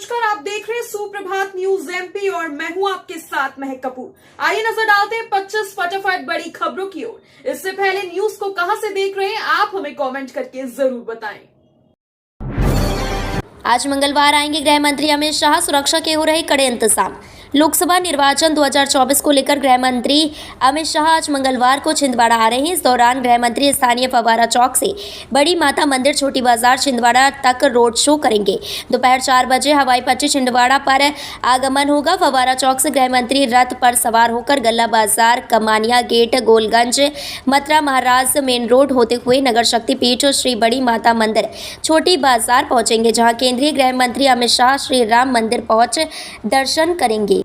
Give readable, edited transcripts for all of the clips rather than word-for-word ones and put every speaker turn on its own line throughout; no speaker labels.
नमस्कार, आप देख रहे हैं सुप्रभात न्यूज एमपी और मैं हूं आपके साथ महक कपूर। आइए नजर डालते हैं 25 फटाफट बड़ी खबरों की ओर। इससे पहले न्यूज को कहां से देख रहे हैं आप हमें कमेंट करके जरूर बताएं।
आज मंगलवार आएंगे गृह मंत्री अमित शाह। सुरक्षा के हो रहे कड़े इंतजाम। लोकसभा निर्वाचन 2024 को लेकर गृह मंत्री अमित शाह आज मंगलवार को छिंदवाड़ा आ रहे हैं। इस दौरान गृह मंत्री स्थानीय फव्वारा चौक से बड़ी माता मंदिर छोटी बाजार छिंदवाड़ा तक रोड शो करेंगे। दोपहर 4 बजे हवाई पट्टी छिंदवाड़ा पर आगमन होगा। फव्वारा चौक से गृह मंत्री रथ पर सवार होकर गल्ला बाजार, कमानिया गेट, गोलगंज, मथुरा महाराज मेन रोड होते हुए नगर शक्ति पीठ श्री बड़ी माता मंदिर छोटी बाजार पहुंचेंगे, जहां केंद्रीय गृह मंत्री अमित शाह श्री राम मंदिर पहुंच दर्शन करेंगे।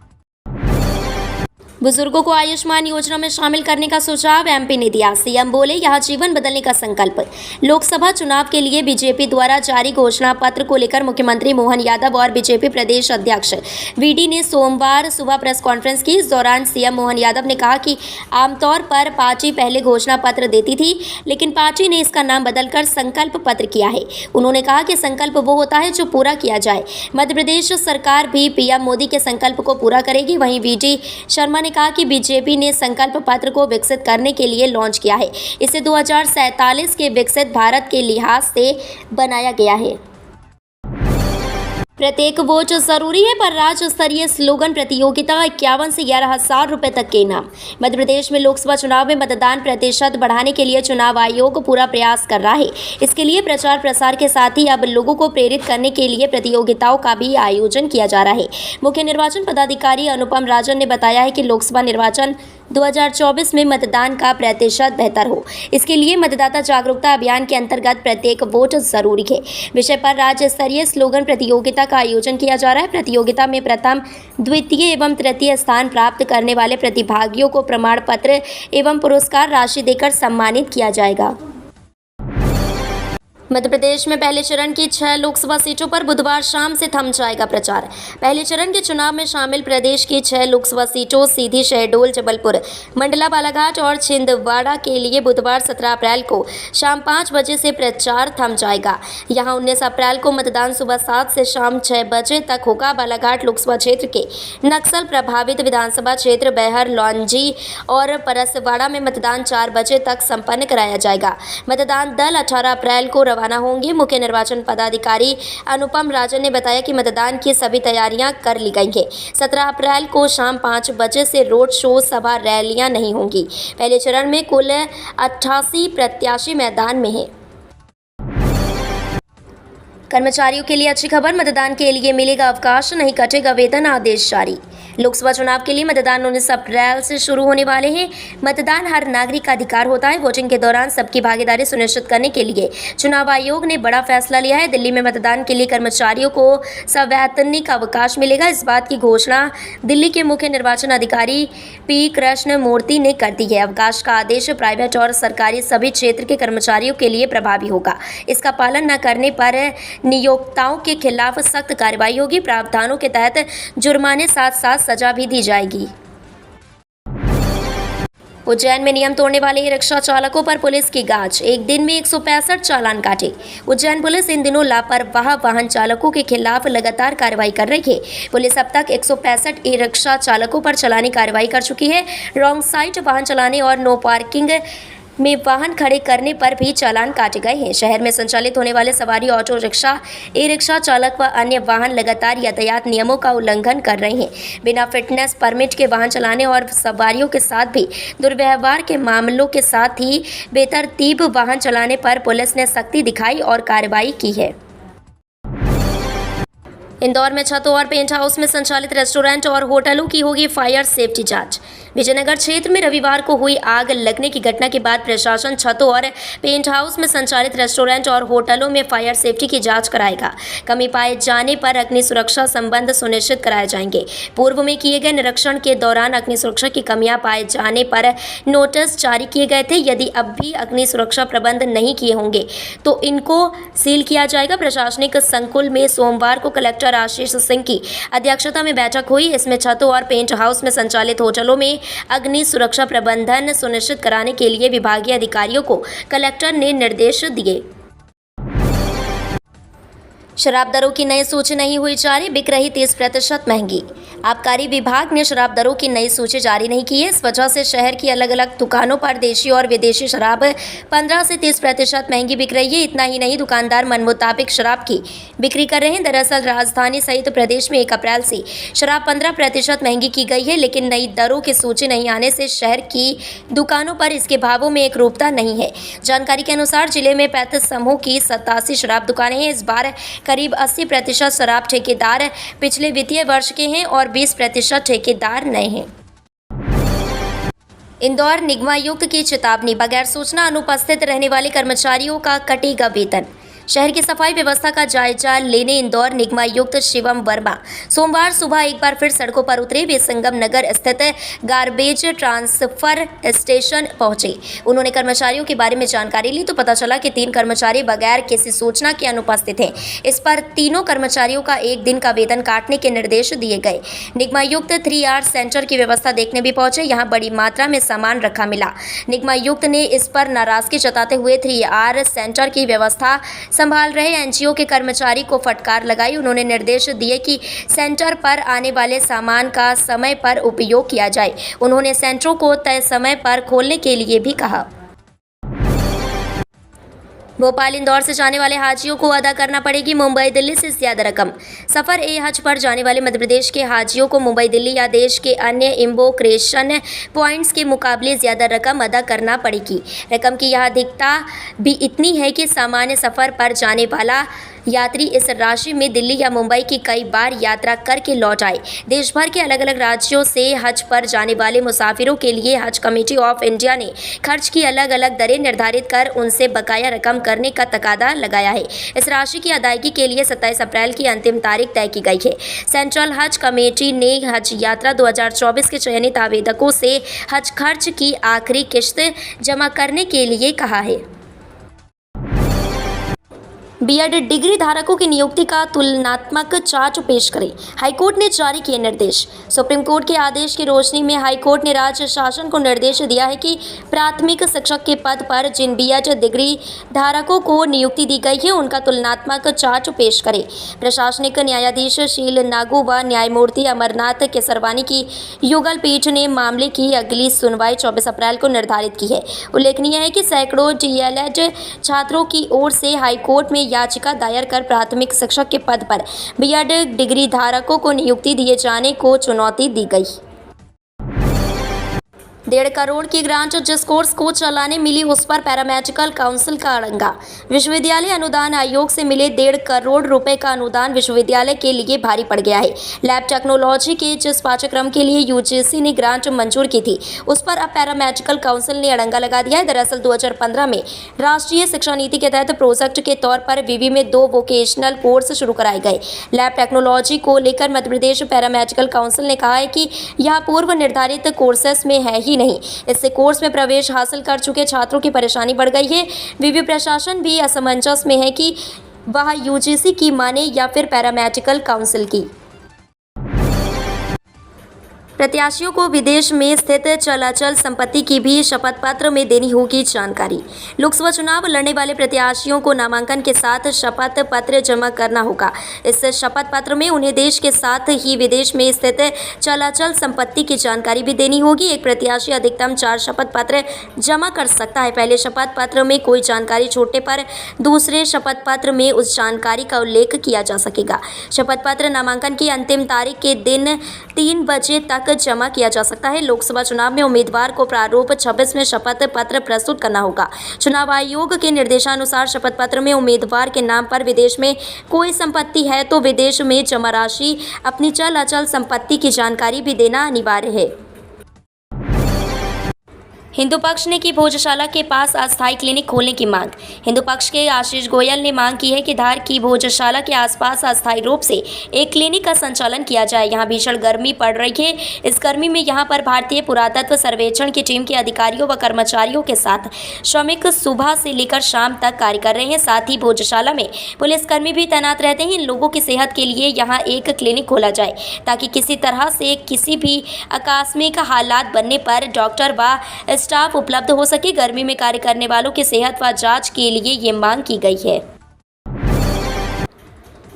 बुजुर्गों को आयुष्मान योजना में शामिल करने का सुझाव एमपी ने दिया। सीएम बोले, यह जीवन बदलने का संकल्प। लोकसभा चुनाव के लिए बीजेपी द्वारा जारी घोषणा पत्र को लेकर मुख्यमंत्री मोहन यादव और बीजेपी प्रदेश अध्यक्ष वीडी ने सोमवार सुबह प्रेस कॉन्फ्रेंस की। इस दौरान सीएम मोहन यादव ने कहा कि आमतौर पर पार्टी पहले घोषणा पत्र देती थी, लेकिन पार्टी ने इसका नाम बदलकर संकल्प पत्र किया है। उन्होंने कहा कि संकल्प वो होता है जो पूरा किया जाए। मध्य प्रदेश सरकार भी पीएम मोदी के संकल्प को पूरा करेगी। वहीं वीडी शर्मा ने कहा कि बीजेपी ने संकल्प पत्र को विकसित करने के लिए लॉन्च किया है। इसे 2047 के विकसित भारत के लिहाज से बनाया गया है। प्रत्येक वोट जरूरी है पर राज्य स्तरीय स्लोगन प्रतियोगिता 51 से 11,000 रुपए तक के इनाम। मध्य प्रदेश में लोकसभा चुनाव में मतदान प्रतिशत बढ़ाने के लिए चुनाव आयोग पूरा प्रयास कर रहा है। इसके लिए प्रचार प्रसार के साथ ही अब लोगों को प्रेरित करने के लिए प्रतियोगिताओं का भी आयोजन किया जा रहा है। मुख्य निर्वाचन पदाधिकारी अनुपम राजन ने बताया है कि लोकसभा निर्वाचन 2024 में मतदान का प्रतिशत बेहतर हो, इसके लिए मतदाता जागरूकता अभियान के अंतर्गत प्रत्येक वोट जरूरी है विषय पर राज्य स्तरीय स्लोगन प्रतियोगिता का आयोजन किया जा रहा है। प्रतियोगिता में प्रथम, द्वितीय एवं तृतीय स्थान प्राप्त करने वाले प्रतिभागियों को प्रमाण पत्र एवं पुरस्कार राशि देकर सम्मानित किया जाएगा। मध्य प्रदेश में पहले चरण की 6 लोकसभा सीटों पर बुधवार शाम से थम जाएगा प्रचार। पहले चरण के चुनाव में शामिल प्रदेश की 6 लोकसभा सीटों सीधी, शहडोल, जबलपुर, मंडला, बालाघाट और छिंदवाड़ा के लिए बुधवार 17 अप्रैल को शाम 5 बजे से प्रचार थम जाएगा। यहां 19 अप्रैल को मतदान सुबह 7 से शाम 6 बजे तक होगा। बालाघाट लोकसभा क्षेत्र के नक्सल प्रभावित विधानसभा क्षेत्र बैहर, लौंजी और परसवाड़ा में मतदान 4 बजे तक संपन्न कराया जाएगा। मतदान दल 18 अप्रैल को रवाना होंगे। मुख्य निर्वाचन पदाधिकारी अनुपम राजन ने बताया कि मतदान की सभी तैयारियां कर ली गई हैं। 17 अप्रैल को शाम 5 बजे से रोड शो, सभा, रैलियां नहीं होंगी। पहले चरण में कुल 88 प्रत्याशी मैदान में हैं। कर्मचारियों के लिए अच्छी खबर, मतदान के लिए मिलेगा अवकाश, नहीं कटेगा वेतन, आदेश जारी। लोकसभा चुनाव के लिए मतदान 19 अप्रैल से शुरू होने वाले हैं। मतदान हर नागरिक का अधिकार होता है। वोटिंग के दौरान सबकी भागीदारी सुनिश्चित करने के लिए चुनाव आयोग ने बड़ा फैसला लिया है। दिल्ली में मतदान के लिए कर्मचारियों को सवैतनिक अवकाश मिलेगा। इस बात की घोषणा दिल्ली के मुख्य निर्वाचन अधिकारी पी कृष्ण मूर्ति ने कर दी है। अवकाश का आदेश प्राइवेट और सरकारी सभी क्षेत्र के कर्मचारियों के लिए प्रभावी होगा। इसका पालन न करने पर नियोक्ताओं के खिलाफ सख्त कार्रवाई होगी। प्रावधानों के तहत जुर्माने साथ साथ सजा भी दी जाएगी। उज्जैन में नियम तोड़ने वाले ई रिक्शा चालकों पर पुलिस की गाज। एक दिन में 165 चालान काटे। उज्जैन पुलिस इन दिनों लापरवाह वाहन चालकों के खिलाफ लगातार कार्रवाई कर रही है। पुलिस अब तक 165 ई रिक्शा चालकों पर चालानी कार्रवाई कर चुकी है। रॉन्ग साइड वाहन चलाने और नो पार्किंग में वाहन खड़े करने पर भी चालान काटे गए हैं। शहर में संचालित होने वाले सवारी ऑटो रिक्शा, ई रिक्शा चालक व अन्य वाहन लगातार यातायात नियमों का उल्लंघन कर रहे हैं। बिना फिटनेस परमिट के वाहन चलाने और सवारियों के साथ भी दुर्व्यवहार के मामलों के साथ ही बेतरतीब वाहन चलाने पर पुलिस ने सख्ती दिखाई और कार्रवाई की है। इंदौर में छतों और पेंट हाउस में संचालित रेस्टोरेंट और होटलों की होगी फायर सेफ्टी जांच। विजयनगर क्षेत्र में रविवार को हुई आग लगने की घटना के बाद प्रशासन छतों और पेंट हाउस में संचालित रेस्टोरेंट और होटलों में फायर सेफ्टी की जांच कराएगा। कमी पाए जाने पर अग्नि सुरक्षा संबंध सुनिश्चित कराए जाएंगे। पूर्व में किए गए निरीक्षण के दौरान अग्नि सुरक्षा की कमियां पाए जाने पर नोटिस जारी किए गए थे। यदि अब भी अग्नि सुरक्षा प्रबंध नहीं किए होंगे तो इनको सील किया जाएगा। प्रशासनिक संकुल में सोमवार को कलेक्टर आशीष सिंह की अध्यक्षता में बैठक हुई। इसमें छतों और पेंट हाउस में संचालित होटलों में अग्नि सुरक्षा प्रबंधन सुनिश्चित कराने के लिए विभागीय अधिकारियों को कलेक्टर ने निर्देश दिए। शराब दरों की नई सूची नहीं हुई जारी, बिक रही 30% महंगी। आबकारी विभाग ने शराब दरों की नई सूची जारी नहीं की है। इस वजह से शहर की अलग अलग दुकानों पर देशी और विदेशी शराब 15 से 30% महंगी बिक रही है। इतना ही नहीं, दुकानदार मनमुताबिक शराब की बिक्री कर रहे हैं। दरअसल राजधानी सहित प्रदेश में 1 अप्रैल से शराब 15% महंगी की गई है, लेकिन नई दरों की सूची नहीं आने से शहर की दुकानों पर इसके भावों में एकरूपता नहीं है। जानकारी के अनुसार जिले में 35 समूह की 87 शराब दुकानें हैं। इस बार करीब 80% शराब ठेकेदार पिछले वित्तीय वर्ष के हैं और 20% ठेकेदार नए हैं। इंदौर निगमायुक्त की चेतावनी, बगैर सूचना अनुपस्थित रहने वाले कर्मचारियों का कटेगा वेतन। शहर की सफाई व्यवस्था का जायजा लेने इंदौर निगमायुक्त शिवम वर्मा सोमवार सुबह एक बार फिर सड़कों पर उतरे। वे संगम नगर स्थित गार्बेज ट्रांसफर स्टेशन पहुंचे। उन्होंने कर्मचारियों के बारे में जानकारी ली तो पता चला कि 3 कर्मचारी बगैर किसी सूचना के अनुपस्थित हैं। इस पर तीनों कर्मचारियों का 1 दिन का वेतन काटने के निर्देश दिए गए। निगमायुक्त 3R सेंटर की व्यवस्था देखने भी पहुंचे। यहां बड़ी मात्रा में सामान रखा मिला। निगमायुक्त ने इस पर नाराजगी जताते हुए 3R सेंटर की व्यवस्था संभाल रहे एनजीओ के कर्मचारी को फटकार लगाई। उन्होंने निर्देश दिए कि सेंटर पर आने वाले सामान का समय पर उपयोग किया जाए। उन्होंने सेंटरों को तय समय पर खोलने के लिए भी कहा। भोपाल इंदौर से जाने वाले हाजियों को अदा करना पड़ेगी मुंबई दिल्ली से ज्यादा रकम। सफर ए हज पर जाने वाले मध्य प्रदेश के हाजियों को मुंबई दिल्ली या देश के अन्य इम्बोक्रेशन पॉइंट्स के मुकाबले ज्यादा रकम अदा करना पड़ेगी। रकम की यह अधिकता भी इतनी है कि सामान्य सफर पर जाने वाला यात्री इस राशि में दिल्ली या मुंबई की कई बार यात्रा करके लौट आए। देश भर के अलग अलग राज्यों से हज पर जाने वाले मुसाफिरों के लिए हज कमेटी ऑफ इंडिया ने खर्च की अलग अलग दरें निर्धारित कर उनसे बकाया रकम करने का तकादा लगाया है। इस राशि की अदायगी के लिए 27 अप्रैल की अंतिम तारीख तय की गई है। सेंट्रल हज कमेटी ने हज यात्रा 2024 के चयनित आवेदकों से हज खर्च की आखिरी किश्त जमा करने के लिए कहा है। बीएड डिग्री धारकों की नियुक्ति का तुलनात्मक चार्ट पेश करें, हाईकोर्ट ने जारी किए निर्देश। सुप्रीम कोर्ट के आदेश की रोशनी में हाईकोर्ट ने राज्य शासन को निर्देश दिया है कि प्राथमिक शिक्षक के पद पर जिन बीएड डिग्री धारकों को नियुक्ति दी गई है उनका तुलनात्मक चार्ट पेश करें। प्रशासनिक न्यायाधीश शील नागू व न्यायमूर्ति अमरनाथ केसरवानी की युगल पीठ ने मामले की अगली सुनवाई 24 अप्रैल को निर्धारित की है। उल्लेखनीय है कि सैकड़ों डीएलएड छात्रों की ओर से हाईकोर्ट में याचिका दायर कर प्राथमिक शिक्षक के पद पर बीएड डिग्री धारकों को नियुक्ति दिए जाने को चुनौती दी गई। 1.5 करोड़ की ग्रांट जिस कोर्स को चलाने मिली उस पर पैरामेडिकल काउंसिल का अड़ंगा। विश्वविद्यालय अनुदान आयोग से मिले 1.5 करोड़ रुपए का अनुदान विश्वविद्यालय के लिए भारी पड़ गया है। लैब टेक्नोलॉजी के जिस पाठ्यक्रम के लिए यूजीसी ने ग्रांट मंजूर की थी उस पर अब पैरामेडिकल काउंसिल ने अड़ंगा लगा दिया है। दरअसल 2015 में राष्ट्रीय शिक्षा नीति के तहत प्रोजेक्ट के तौर पर विवि में 2 वोकेशनल कोर्स शुरू कराए गए। लैब टेक्नोलॉजी को लेकर मध्य प्रदेश पैरामेडिकल काउंसिल ने कहा है कि यह पूर्व निर्धारित कोर्सेस में है ही नहीं। इससे कोर्स में प्रवेश हासिल कर चुके छात्रों की परेशानी बढ़ गई है। विवि प्रशासन भी असमंजस में है कि वह यूजीसी की माने या फिर पैरामेडिकल काउंसिल की। प्रत्याशियों को विदेश में स्थित चलाचल संपत्ति की भी शपथ पत्र में देनी होगी जानकारी। लोकसभा चुनाव लड़ने वाले प्रत्याशियों को नामांकन के साथ शपथ पत्र जमा करना होगा। इस शपथ पत्र में उन्हें देश के साथ ही विदेश में स्थित चलाचल संपत्ति की जानकारी भी देनी होगी। एक प्रत्याशी अधिकतम 4 शपथ पत्र जमा कर सकता है। पहले शपथ पत्र में कोई जानकारी छूटने पर दूसरे शपथ पत्र में उस जानकारी का उल्लेख किया जा सकेगा। शपथ पत्र नामांकन की अंतिम तारीख के दिन 3 बजे तक जमा किया जा सकता है। लोकसभा चुनाव में उम्मीदवार को प्रारूप 26 में शपथ पत्र प्रस्तुत करना होगा। चुनाव आयोग के निर्देशानुसार शपथ पत्र में उम्मीदवार के नाम पर विदेश में कोई संपत्ति है तो विदेश में जमा राशि, अपनी चल अचल संपत्ति की जानकारी भी देना अनिवार्य है। हिंदू पक्ष ने की भोजशाला के पास अस्थायी क्लिनिक खोलने की मांग। हिंदू पक्ष के आशीष गोयल ने मांग की है कि धार की भोजशाला के आसपास अस्थायी रूप से एक क्लिनिक का संचालन किया जाए। यहां भीषण गर्मी पड़ रही है। इस गर्मी में यहां पर भारतीय पुरातत्व सर्वेक्षण की टीम के अधिकारियों व कर्मचारियों के साथ श्रमिक सुबह से लेकर शाम तक कार्य कर रहे हैं। साथ ही भोजशाला में पुलिसकर्मी भी तैनात रहते हैं। इन लोगों की सेहत के लिए यहाँ एक क्लिनिक खोला जाए ताकि किसी तरह से किसी भी आकस्मिक हालात बनने पर डॉक्टर व स्टाफ उपलब्ध हो सके। गर्मी में कार्य करने वालों की सेहत व जांच के लिए ये मांग की गई है।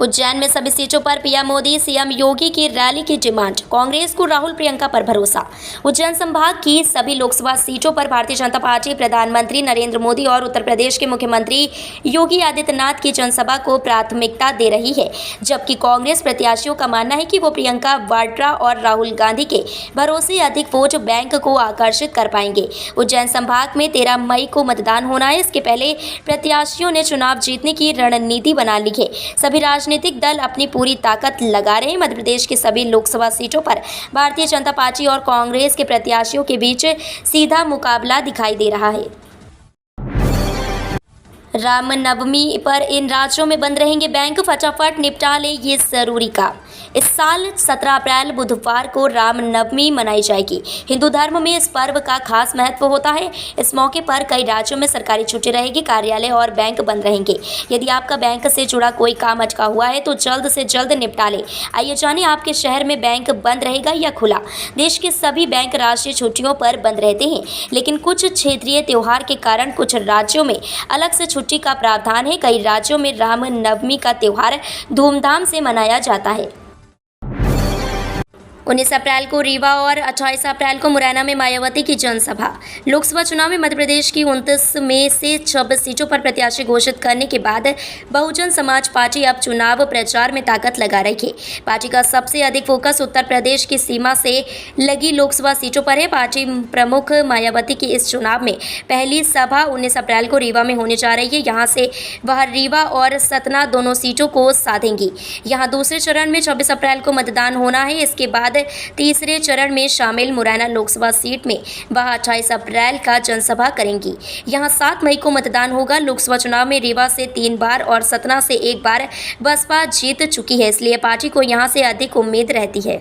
उज्जैन में सभी सीटों पर पीएम मोदी सीएम योगी की रैली की डिमांड। कांग्रेस को राहुल प्रियंका पर भरोसा। उज्जैन संभाग की सभी लोकसभा सीटों पर भारतीय जनता पार्टी प्रधानमंत्री नरेंद्र मोदी और उत्तर प्रदेश के मुख्यमंत्री योगी आदित्यनाथ की जनसभा को प्राथमिकता दे रही है, जबकि कांग्रेस प्रत्याशियों का मानना है कि वो प्रियंका वाड्रा और राहुल गांधी के भरोसे अधिक वोट बैंक को आकर्षित कर पाएंगे। उज्जैन संभाग में 13 मई को मतदान होना है। इसके पहले प्रत्याशियों ने चुनाव जीतने की रणनीति बना ली है। सभी राजनीतिक दल अपनी पूरी ताकत लगा रहे हैं। मध्य प्रदेश की सभी लोकसभा सीटों पर भारतीय जनता पार्टी और कांग्रेस के प्रत्याशियों के बीच सीधा मुकाबला दिखाई दे रहा है। रामनवमी पर इन राज्यों में बंद रहेंगे बैंक, फटाफट निपटा ले ये जरूरी काम। इस साल 17 अप्रैल बुधवार को रामनवमी मनाई जाएगी। हिंदू धर्म में इस पर्व का खास महत्व होता है। इस मौके पर कई राज्यों में सरकारी छुट्टी रहेगी, कार्यालय और बैंक बंद रहेंगे। यदि आपका बैंक से जुड़ा कोई काम अटका हुआ है तो जल्द से जल्द निपटा लें। आइए जानिए आपके शहर में बैंक बंद रहेगा या खुला। देश के सभी बैंक राष्ट्रीय छुट्टियों पर बंद रहते हैं, लेकिन कुछ क्षेत्रीय त्योहार के कारण कुछ राज्यों में अलग से छुट्टी का प्रावधान है। कई राज्यों में रामनवमी का त्योहार धूमधाम से मनाया जाता है। 19 अप्रैल को रीवा और 28 अप्रैल को मुरैना में मायावती की जनसभा। लोकसभा चुनाव में मध्य प्रदेश की 29 में से 26 सीटों पर प्रत्याशी घोषित करने के बाद बहुजन समाज पार्टी अब चुनाव प्रचार में ताकत लगा रही है। पार्टी का सबसे अधिक फोकस उत्तर प्रदेश की सीमा से लगी लोकसभा सीटों पर है। पार्टी प्रमुख मायावती की इस चुनाव में पहली सभा 19 अप्रैल को रीवा में होने जा रही है। यहाँ से वह रीवा और सतना दोनों सीटों को साधेंगी। यहाँ दूसरे चरण में 26 अप्रैल को मतदान होना है। इसके बाद तीसरे चरण में शामिल मुरैना लोकसभा सीट में वह 28 अप्रैल का जनसभा करेंगी। यहां 7 मई को मतदान होगा। लोकसभा चुनाव में रीवा से 3 बार और सतना से 1 बार बसपा जीत चुकी है, इसलिए पार्टी को यहां से अधिक उम्मीद रहती है।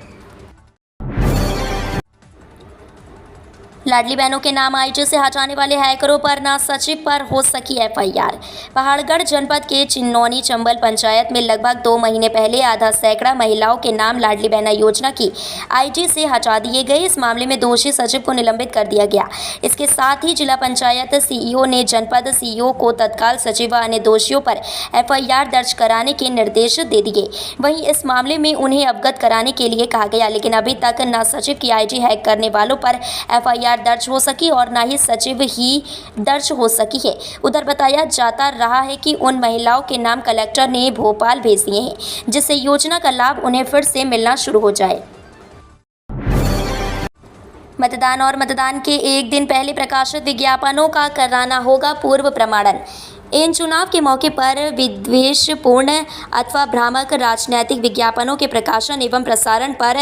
लाडली बहनों के नाम आईटी से हटाने वाले हैकरों पर ना सचिव पर हो सकी एफआईआर। पहाड़गढ़ जनपद के चिन्नौनी चंबल पंचायत में लगभग 2 महीने पहले आधा सैकड़ा महिलाओं के नाम लाडली बहना योजना की आईटी से हटा दिए गए। इस मामले में दोषी सचिव को निलंबित कर दिया गया। इसके साथ ही जिला पंचायत सीईओ ने जनपद सीईओ को तत्काल सचिव व अन्य दोषियों पर एफआईआर दर्ज कराने के निर्देश दे दिए। वहीं इस मामले में उन्हें अवगत कराने के लिए कहा गया, लेकिन अभी तक न सचिव की आईटी हैक करने वालों पर एफआईआर दर्ज हो सकी और न ही सचिव ही दर्ज हो सकी है। उधर बताया जाता रहा है कि उन महिलाओं के नाम कलेक्टर ने भोपाल भेज दिए हैं, जिससे योजना का लाभ उन्हें फिर से मिलना शुरू हो जाए। मतदान और मतदान के एक दिन पहले प्रकाशित विज्ञापनों का कराना होगा पूर्व प्रमाणन। इन चुनाव के मौके पर विद्वेषपूर्ण अथवा भ्रामक राजनीतिक विज्ञापनों के प्रकाशन एवं प्रसारण पर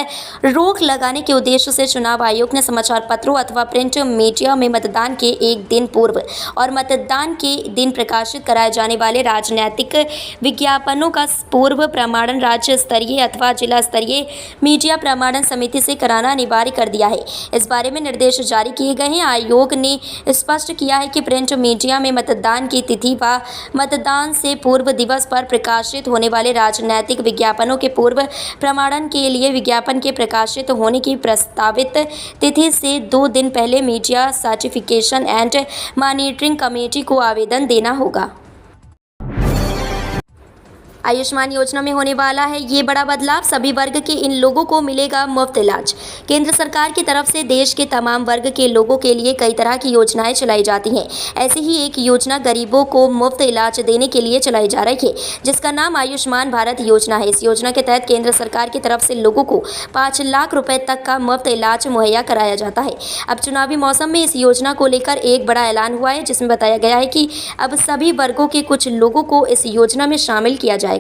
रोक लगाने के उद्देश्य से चुनाव आयोग ने समाचार पत्रों अथवा प्रिंट मीडिया में मतदान के एक दिन पूर्व और मतदान के दिन प्रकाशित कराए जाने वाले राजनीतिक विज्ञापनों का पूर्व प्रमाणन राज्य स्तरीय अथवा जिला स्तरीय मीडिया प्रमाणन समिति से कराना अनिवार्य कर दिया है। इस बारे में निर्देश जारी किए गए हैं। आयोग ने स्पष्ट किया है कि प्रिंट मीडिया में मतदान की तिथि व मतदान से पूर्व दिवस पर प्रकाशित होने वाले राजनीतिक विज्ञापनों के पूर्व प्रमाणन के लिए विज्ञापन के प्रकाशित होने की प्रस्तावित तिथि से 2 दिन पहले media certification and monitoring committee को आवेदन देना होगा। आयुष्मान योजना में होने वाला है ये बड़ा बदलाव। सभी वर्ग के इन लोगों को मिलेगा मुफ्त इलाज। केंद्र सरकार की तरफ से देश के तमाम वर्ग के लोगों के लिए कई तरह की योजनाएं चलाई जाती हैं। ऐसी ही एक योजना गरीबों को मुफ्त इलाज देने के लिए चलाई जा रही है, जिसका नाम आयुष्मान भारत योजना है। इस योजना के तहत केंद्र सरकार की तरफ से लोगों को 5 लाख रुपए तक का मुफ्त इलाज मुहैया कराया जाता है। अब चुनावी मौसम में इस योजना को लेकर एक बड़ा ऐलान हुआ है, जिसमें बताया गया है कि अब सभी वर्गों के कुछ लोगों को इस योजना में शामिल किया जाएगा।